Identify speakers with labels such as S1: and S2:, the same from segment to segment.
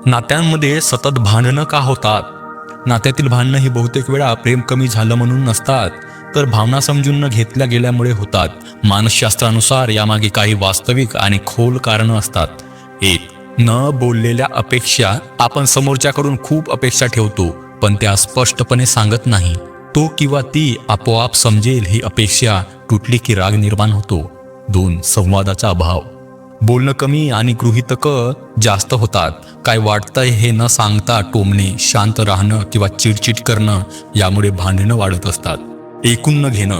S1: नात्यांमध्ये सतत भांडणं का होतात? नात्यातील भांडणं ही बहुतेक वेळा प्रेम कमी झालं म्हणून नसतात, तर भावना समजून न घेतल्या गेल्यामुळे होतात. मानसशास्त्रानुसार यामागे काही वास्तविक आणि खोल कारणं असतात. 1. न बोललेल्या अपेक्षा. आपण समोरच्याकडून खूप अपेक्षा ठेवतो, पण त्या स्पष्टपणे सांगत नाही. तो किंवा ती आपोआप समजेल ही अपेक्षा तुटली की राग निर्माण होतो. 2. संवादाचा अभाव. बोलणं कमी आणि गृहीतकं जास्त होतात. काय वाटतंय हे न सांगता टोमणे, शांत राहणं किंवा चिडचिड करणं यामुळे भांडणं वाढत असतात. ऐकून न घेणं.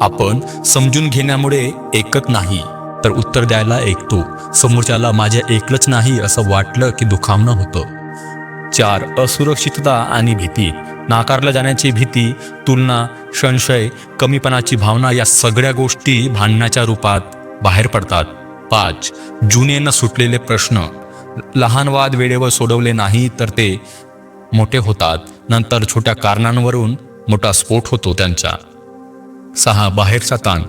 S1: आपण समजून घेण्यामुळे ऐकत नाही, तर उत्तर द्यायला ऐकतो. समोरच्याला माझ्या ऐकलंच नाही असं वाटलं की दुखावणं होतं. 4. असुरक्षितता आणि भीती. नाकारलं जाण्याची भीती, तुलना, संशय, कमीपणाची भावना या सगळ्या गोष्टी भांडणाच्या रूपात बाहेर पडतात. 5. जुने न सुटलेले प्रश्न. लहान वाद वेळेवर सोडवले नाही तर ते मोठे होतात. नंतर छोट्या कारणांवरून मोठा स्फोट होतो त्यांचा. 6. बाहेरचा ताण.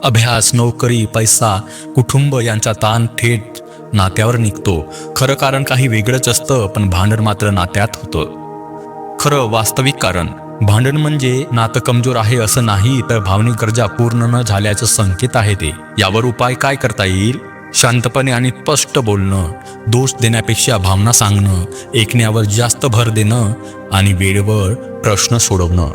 S1: अभ्यास, नोकरी, पैसा, कुटुंब यांचा ताण थेट नात्यावर निघतो. खरं कारण काही वेगळंच असतं, पण भांडण मात्र नात्यात होतं. खरं वास्तविक कारण. भांडण म्हणजे नातं कमजोर आहे असं नाही, तर भावनिक गरजा पूर्ण न झाल्याचं संकेत आहे ते. यावर उपाय काय करता येईल? शांतपणे आणि स्पष्ट बोलणं, दोष देण्यापेक्षा भावना सांगणं, ऐकण्यावर जास्त भर देणं आणि वेळेवर प्रश्न सोडवणं.